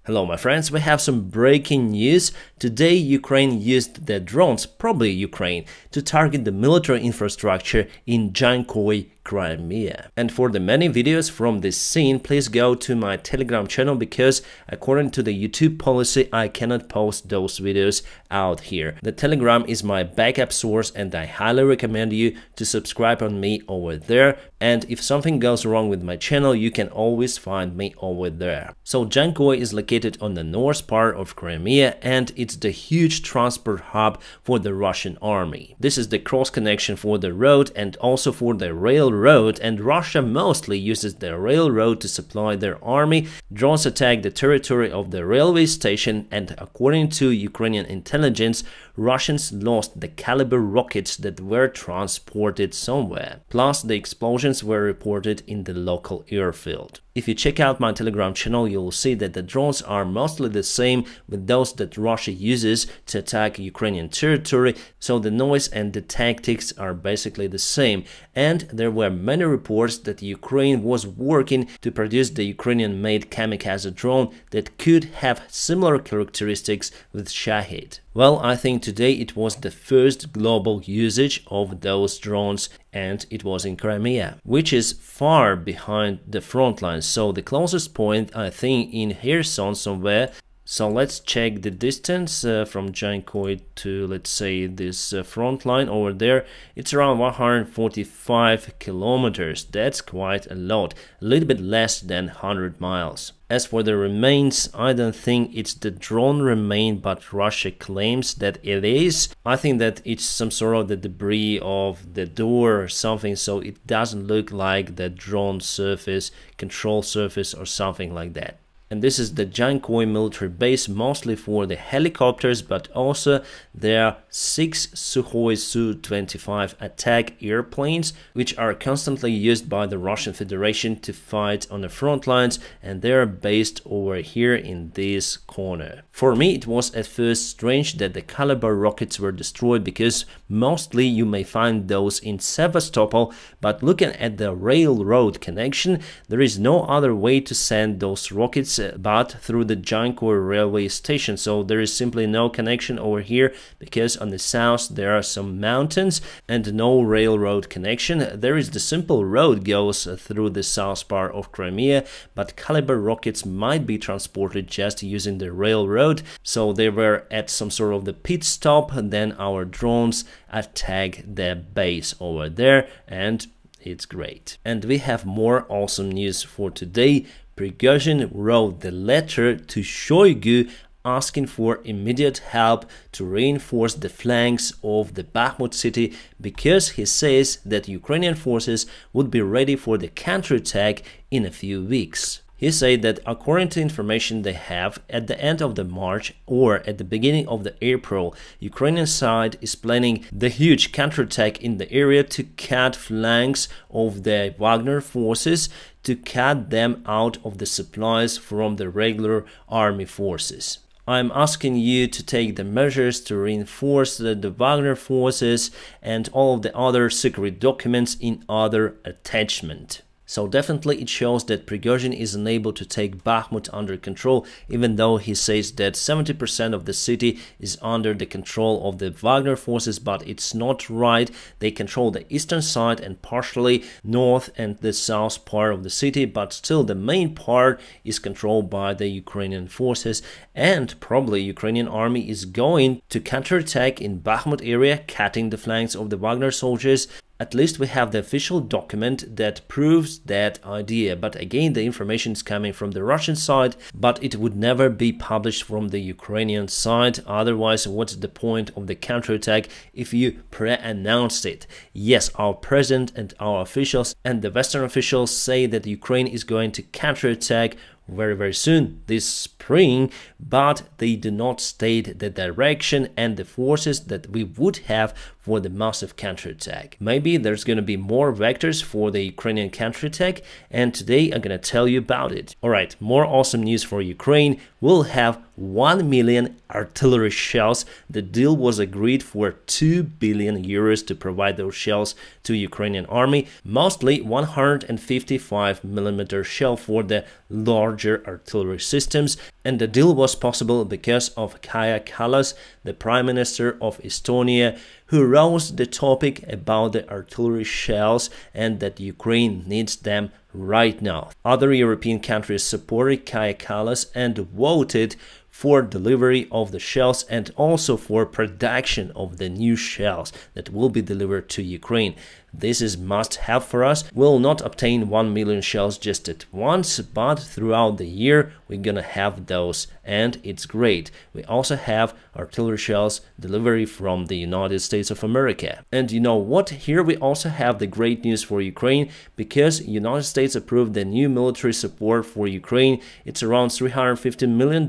Hello my friends, we have some breaking news. Today Ukraine used their drones, probably Ukraine, to target the military infrastructure in Jankoy, Crimea. And for the many videos from this scene, please go to my Telegram channel because according to the YouTube policy, I cannot post those videos out here. The Telegram is my backup source and I highly recommend you to subscribe on me over there. And if something goes wrong with my channel, you can always find me over there. So Jankoy is located on the north part of Crimea and it's the huge transport hub for the Russian army. This is the cross connection for the road and also for the railroad, and Russia mostly uses the railroad to supply their army. Drones attack the territory of the railway station, and according to Ukrainian intelligence, Russians lost the caliber rockets that were transported somewhere. Plus, the explosions were reported in the local airfield. If you check out my Telegram channel, you'll see that the drones are mostly the same with those that Russia uses to attack Ukrainian territory, so the noise and the tactics are basically the same. And there were many reports that Ukraine was working to produce the Ukrainian-made kamikaze drone that could have similar characteristics with Shahid. Well, I think today it was the first global usage of those drones, and it was in Crimea, which is far behind the front lines. So the closest point, I think, in Kherson somewhere. So let's check the distance from Jankoy to, let's say, this front line over there. It's around 145 kilometers. That's quite a lot, a little bit less than 100 miles. As for the remains, I don't think it's the drone remain, but Russia claims that it is. I think that it's some sort of the debris of the door or something, so it doesn't look like the drone surface, control surface or something like that. And this is the Jankoy military base, mostly for the helicopters, but also there are 6 Sukhoi Su-25 attack airplanes, which are constantly used by the Russian Federation to fight on the front lines, and they are based over here in this corner. For me, it was at first strange that the caliber rockets were destroyed, because mostly you may find those in Sevastopol, but looking at the railroad connection, there is no other way to send those rockets but through the Jankoy railway station. So there is simply no connection over here because on the south there are some mountains and no railroad connection. There is the simple road goes through the south part of Crimea, but caliber rockets might be transported just using the railroad. So they were at some sort of the pit stop, then our drones attack the base over there, and it's great. And we have more awesome news for today. Prygozhyn wrote the letter to Shoigu asking for immediate help to reinforce the flanks of the Bakhmut city because he says that Ukrainian forces would be ready for the counterattack in a few weeks. He said that according to information they have, at the end of the March or at the beginning of the April, Ukrainian side is planning the huge counterattack in the area to cut flanks of the Wagner forces, to cut them out of the supplies from the regular army forces. I'm asking you to take the measures to reinforce the Wagner forces and all of the other secret documents in other attachment. So definitely it shows that Prygozhyn is unable to take Bakhmut under control, even though he says that 70% of the city is under the control of the Wagner forces, but it's not right. They control the eastern side and partially north and the south part of the city, but still the main part is controlled by the Ukrainian forces, and probably Ukrainian army is going to counterattack in Bakhmut area, cutting the flanks of the Wagner soldiers. At least we have the official document that proves that idea, but again the information is coming from the Russian side, but it would never be published from the Ukrainian side. Otherwise, what's the point of the counterattack if you pre-announced it? Yes, our president and our officials and the Western officials say that Ukraine is going to counterattack very soon this spring, but they do not state the direction and the forces that we would have for the massive counterattack. Maybe there's going to be more vectors for the Ukrainian counterattack, and today I'm going to tell you about it. Alright, more awesome news for Ukraine. We'll have 1 million artillery shells. The deal was agreed for 2 billion euros to provide those shells to Ukrainian army, mostly 155mm shell for the larger artillery systems. And the deal was possible because of Kaja Kallas, the Prime Minister of Estonia, who raised the topic about the artillery shells and that Ukraine needs them right now. Other European countries supported Kaja Kallas and voted for delivery of the shells and also for production of the new shells that will be delivered to Ukraine. This is must-have for us. We'll not obtain 1 million shells just at once, but throughout the year we're gonna have those, and it's great. We also have artillery shells delivery from the United States of America. And you know what? Here we also have the great news for Ukraine, because United States approved the new military support for Ukraine. It's around $350 million.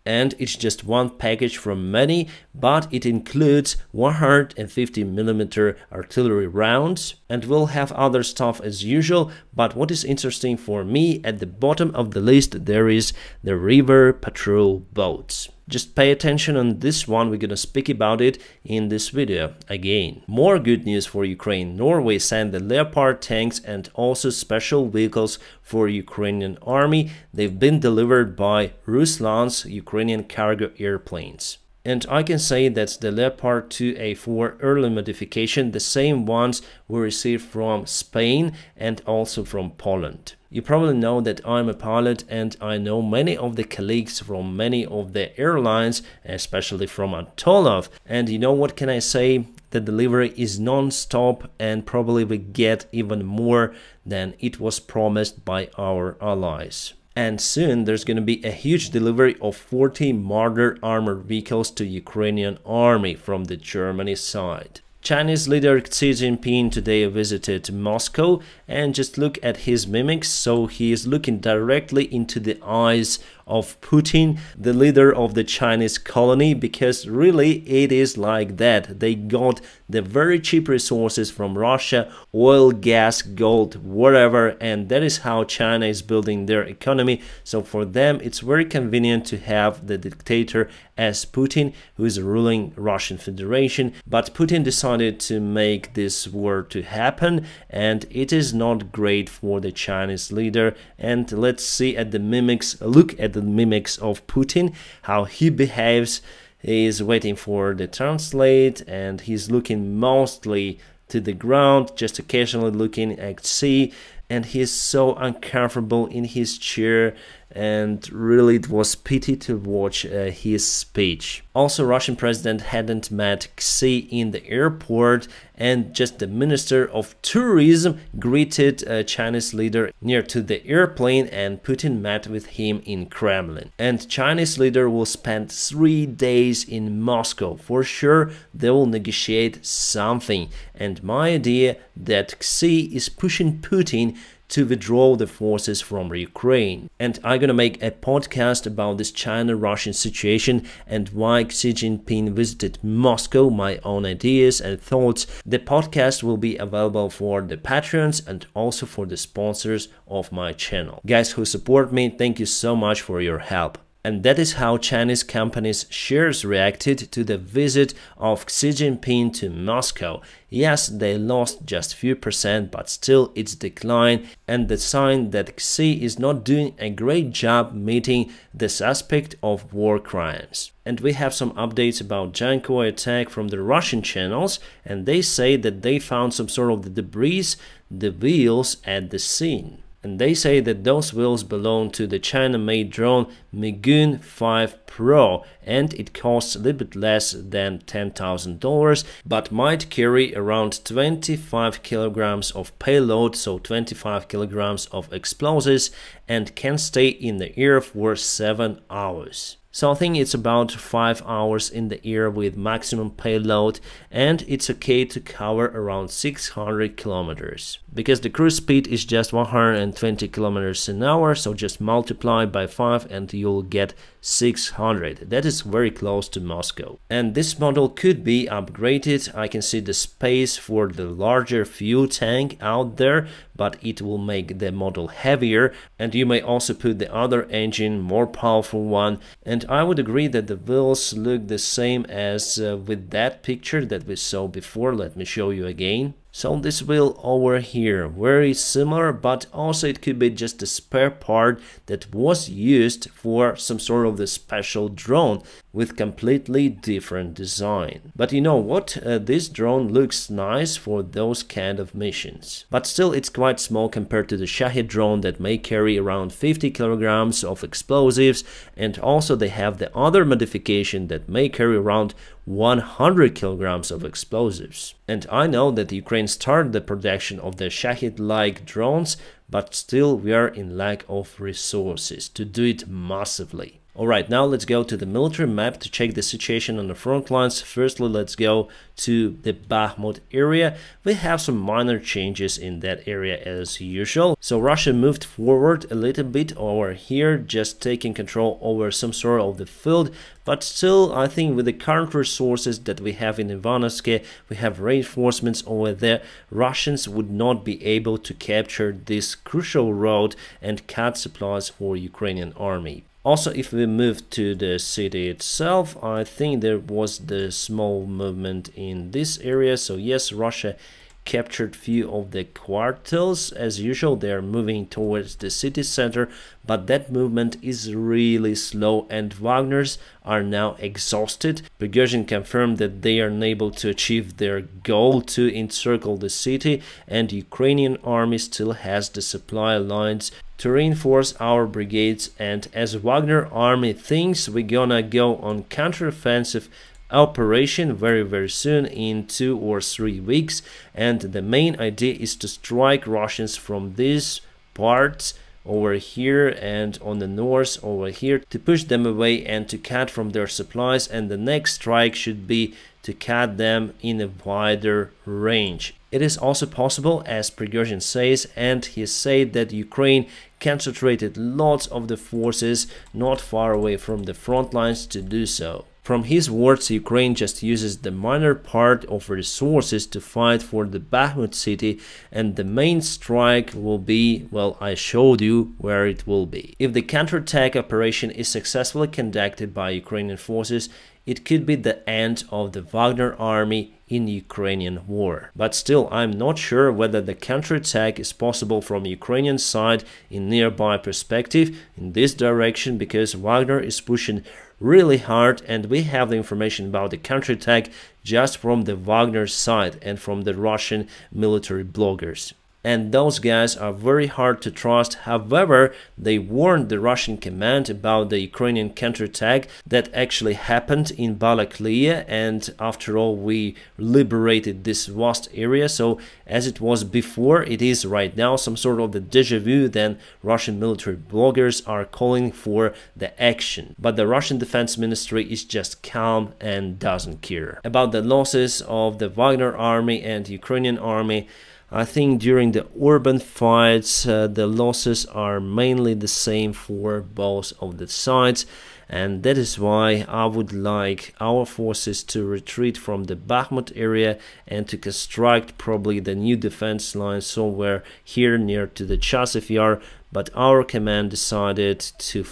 And it's just one package from many, but it includes 150mm artillery rounds, and we'll have other stuff as usual. But what is interesting for me, at the bottom of the list there is the river patrol boats. Just pay attention on this one, we're gonna speak about it in this video again. More good news for Ukraine. Norway sent the Leopard tanks and also special vehicles for Ukrainian army. They've been delivered by Ruzzian's Ukrainian cargo airplanes. And I can say that's the Leopard 2A4 early modification, the same ones we received from Spain and also from Poland. You probably know that I'm a pilot, and I know many of the colleagues from many of the airlines, especially from Antonov. And you know what can I say? The delivery is non-stop, and probably we get even more than it was promised by our allies. And soon there's going to be a huge delivery of 40 Marder armored vehicles to Ukrainian army from the Germany side. Chinese leader Xi Jinping today visited Moscow, and just look at his mimics. So he is looking directly into the eyes of Putin, the leader of the Chinese colony, because really it is like that. They got the very cheap resources from Russia, oil, gas, gold, whatever, and that is how China is building their economy. So for them it's very convenient to have the dictator as Putin, who is ruling Russian Federation. But Putin decided to make this war to happen, and it is not great for the Chinese leader. And let's see at the mimics, look at the mimics of Putin, how he behaves. He is waiting for the translate, and he's looking mostly to the ground, just occasionally looking at sea, and he's so uncomfortable in his chair, and really it was pity to watch his speech. Also, Russian president hadn't met Xi in the airport, and just the minister of tourism greeted a Chinese leader near to the airplane, and Putin met with him in Kremlin. And Chinese leader will spend 3 days in Moscow. For sure they will negotiate something, and my idea that Xi is pushing Putin to withdraw the forces from Ukraine. And I'm gonna make a podcast about this China-Russian situation and why Xi Jinping visited Moscow, my own ideas and thoughts. The podcast will be available for the patrons and also for the sponsors of my channel. Guys who support me, thank you so much for your help. And that is how Chinese companies' shares reacted to the visit of Xi Jinping to Moscow. Yes, they lost just few percent, but still it's decline, and the sign that Xi is not doing a great job meeting the suspect of war crimes. And we have some updates about Jankoy attack from the Russian channels, and they say that they found some sort of the debris, the wheels at the scene. And they say that those wheels belong to the China-made drone Migun 5 Pro, and it costs a little bit less than $10,000, but might carry around 25 kilograms of payload, so 25 kilograms of explosives, and can stay in the air for 7 hours. So I think it's about 5 hours in the air with maximum payload, and it's okay to cover around 600 kilometers. Because the cruise speed is just 120 kilometers an hour, so just multiply by 5 and you'll get 600. That is very close to Moscow. And this model could be upgraded. I can see the space for the larger fuel tank out there, but it will make the model heavier, and you may also put the other engine, more powerful one. And I would agree that the wheels look the same as with that picture that we saw before. Let me show you again. So this wheel over here, very similar, but also it could be just a spare part that was used for some sort of the special drone with completely different design. But you know what? This drone looks nice for those kind of missions. But still it's quite small compared to the Shahid drone that may carry around 50 kilograms of explosives, and also they have the other modification that may carry around 100 kilograms of explosives. And I know that Ukraine started the production of the Shahid-like drones, but still we are in lack of resources to do it massively. Alright, now let's go to the military map to check the situation on the front lines. Firstly, let's go to the Bakhmut area. We have some minor changes in that area as usual. So Russia moved forward a little bit over here, just taking control over some sort of the field. But still, I think with the current resources that we have in Ivanovsky, we have reinforcements over there, Russians would not be able to capture this crucial road and cut supplies for Ukrainian army. Also, if we move to the city itself, I think there was the small movement in this area. So yes, Russia captured few of the quarters. As usual, they are moving towards the city center, but that movement is really slow and Wagners are now exhausted. Prygozhyn confirmed that they are unable to achieve their goal to encircle the city, and Ukrainian army still has the supply lines to reinforce our brigades, and as Wagner army thinks we're gonna go on counteroffensive operation very soon in 2 or 3 weeks, and the main idea is to strike Russians from these parts over here and on the north over here, to push them away and to cut from their supplies, and the next strike should be to cut them in a wider range. It is also possible, as Prygozhyn says, and he said that Ukraine concentrated lots of the forces not far away from the front lines to do so. From his words, Ukraine just uses the minor part of resources to fight for the Bakhmut city, and the main strike will be, well, I showed you where it will be. If the counterattack operation is successfully conducted by Ukrainian forces, it could be the end of the Wagner army in Ukrainian war. But still, I'm not sure whether the counterattack is possible from Ukrainian side in nearby perspective in this direction, because Wagner is pushing really hard, and we have the information about the counterattack just from the Wagner side and from the Russian military bloggers. And those guys are very hard to trust. However, they warned the Russian command about the Ukrainian counterattack that actually happened in Balaklia, and after all, we liberated this vast area. So as it was before, it is right now some sort of the deja vu. Then Russian military bloggers are calling for the action, but the Russian Defense Ministry is just calm and doesn't care about the losses of the Wagner army and Ukrainian army. I think during the urban fights, the losses are mainly the same for both of the sides, and that is why I would like our forces to retreat from the Bakhmut area and to construct probably the new defense line somewhere here near to the Chasiv Yar. But our command decided to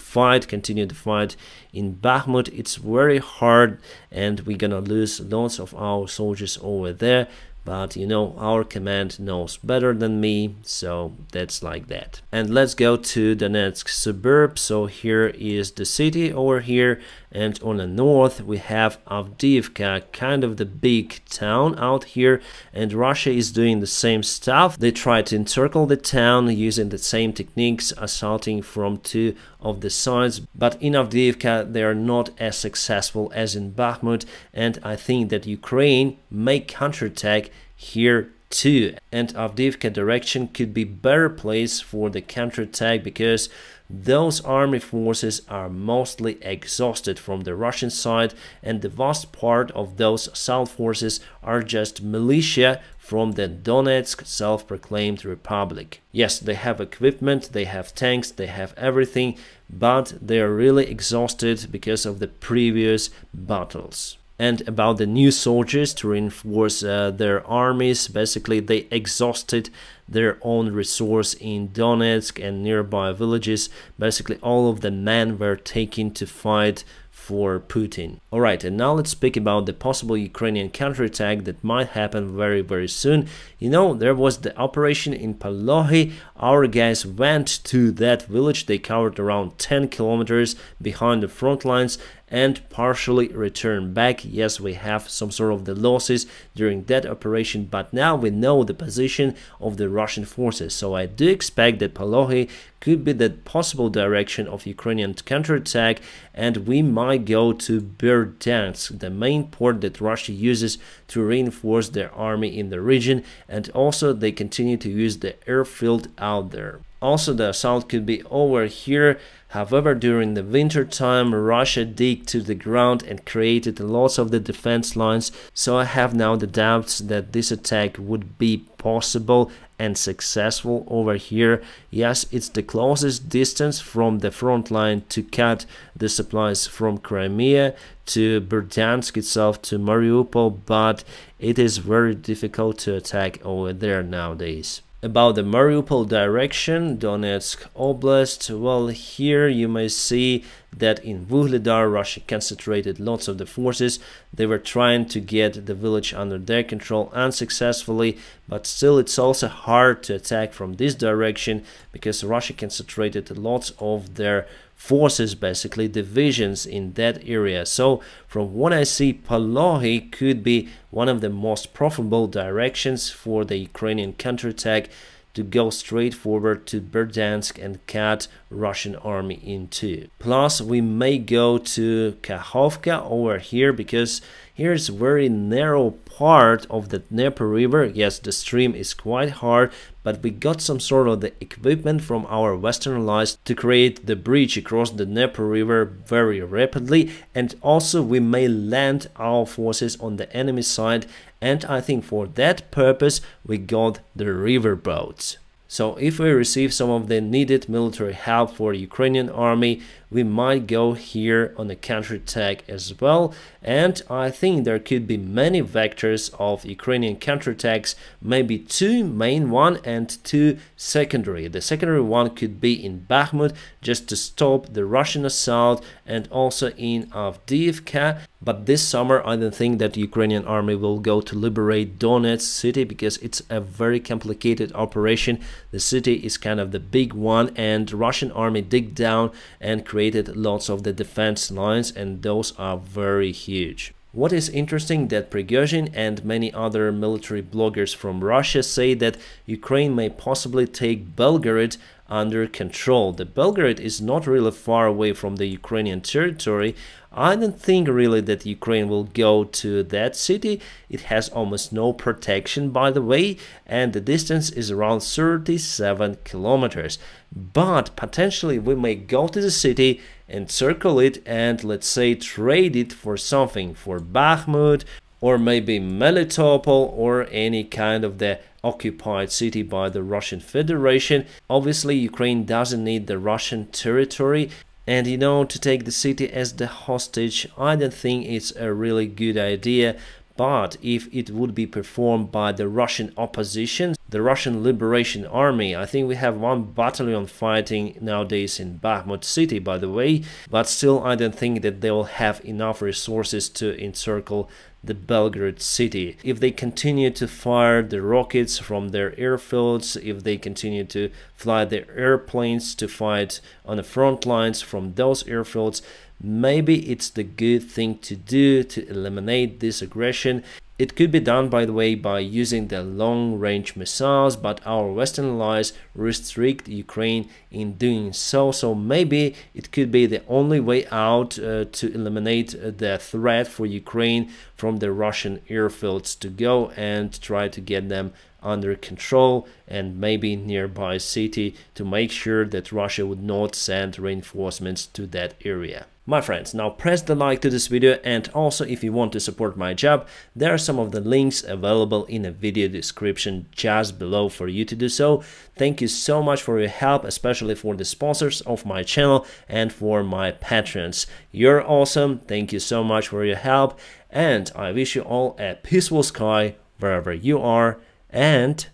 continue to fight in Bakhmut. It's very hard, and we're gonna lose lots of our soldiers over there. But you know, our command knows better than me, so that's like that. And let's go to Donetsk suburb. So here is the city over here, and on the north we have Avdiivka, kind of the big town out here, and Russia is doing the same stuff. They try to encircle the town using the same techniques, assaulting from 2 of the sides, but in Avdiivka they are not as successful as in Bakhmut, and I think that Ukraine may counterattack here too, and Avdiivka direction could be better place for the counterattack, because those army forces are mostly exhausted from the Russian side, and the vast part of those assault forces are just militia from the Donetsk self-proclaimed republic. Yes, they have equipment, they have tanks, they have everything, but they are really exhausted because of the previous battles. And about the new soldiers to reinforce their armies, basically they exhausted their own resource in Donetsk and nearby villages. Basically, all of the men were taken to fight for Putin. Alright, and now let's speak about the possible Ukrainian counterattack that might happen very soon. You know, there was the operation in Polohy. Our guys went to that village. They covered around 10 kilometers behind the front lines and partially returned back. Yes, we have some sort of the losses during that operation, but now we know the position of the Russian forces. So I do expect that Polohy could be the possible direction of Ukrainian counterattack, and we might go to Berdyansk, the main port that Russia uses to reinforce their army in the region, and also they continue to use the airfield out there. Also, the assault could be over here. However, during the winter time, Russia digged to the ground and created lots of the defense lines, so I have now the doubts that this attack would be possible and successful over here. Yes, it's the closest distance from the front line to cut the supplies from Crimea to Berdyansk itself to Mariupol, but it is very difficult to attack over there nowadays. About the Mariupol direction, Donetsk Oblast, well, here you may see that in Vuhledar, Russia concentrated lots of the forces. They were trying to get the village under their control unsuccessfully, but still it's also hard to attack from this direction because Russia concentrated lots of their forces, basically divisions in that area. So from what I see, Polohy could be one of the most profitable directions for the Ukrainian counterattack, to go straight forward to Berdyansk and cut Russian army in two. Plus, we may go to Kakhovka over here, because here is very narrow part of the Dnieper river. Yes, the stream is quite hard, but we got some sort of the equipment from our Western allies to create the bridge across the Dnieper river very rapidly, and also we may land our forces on the enemy side, and I think for that purpose we got the river boats. So if we receive some of the needed military help for the Ukrainian army, we might go here on a counterattack as well. And I think there could be many vectors of Ukrainian counterattacks, maybe two main one and two secondary. The secondary one could be in Bakhmut, just to stop the Russian assault, and also in Avdiivka. But this summer I don't think that the Ukrainian army will go to liberate Donetsk city, because it's a very complicated operation. The city is kind of the big one, and the Russian army dig down and created lots of the defense lines, and those are very huge. What is interesting, that Prygozhyn and many other military bloggers from Russia say that Ukraine may possibly take Belgorod under control. The Belgorod is not really far away from the Ukrainian territory. I don't think really that Ukraine will go to that city. It has almost no protection, by the way, and the distance is around 37 kilometers. But potentially we may go to the city, encircle it, and let's say trade it for something, for Bakhmut, or maybe Melitopol, or any kind of the occupied city by the Russian Federation. Obviously, Ukraine doesn't need the Russian territory, and you know, to take the city as the hostage, I don't think it's a really good idea. But if it would be performed by the Russian opposition, the Russian Liberation Army, I think we have one battalion fighting nowadays in Bakhmut city, by the way, but still I don't think that they will have enough resources to encircle the Belgorod city. If they continue to fire the rockets from their airfields, if they continue to fly their airplanes to fight on the front lines from those airfields, maybe it's the good thing to do to eliminate this aggression. It could be done, by the way, by using the long-range missiles, but our Western allies restrict Ukraine in doing so. So maybe it could be the only way out to eliminate the threat for Ukraine from the Russian airfields, to go and try to get them under control, and maybe nearby city, to make sure that Russia would not send reinforcements to that area. My friends, now press the like to this video, and also if you want to support my job, there are some of the links available in the video description just below for you to do so. Thank you so much for your help, especially for the sponsors of my channel and for my patrons. You're awesome. Thank you so much for your help, and I wish you all a peaceful sky wherever you are, and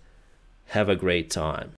Have a great time.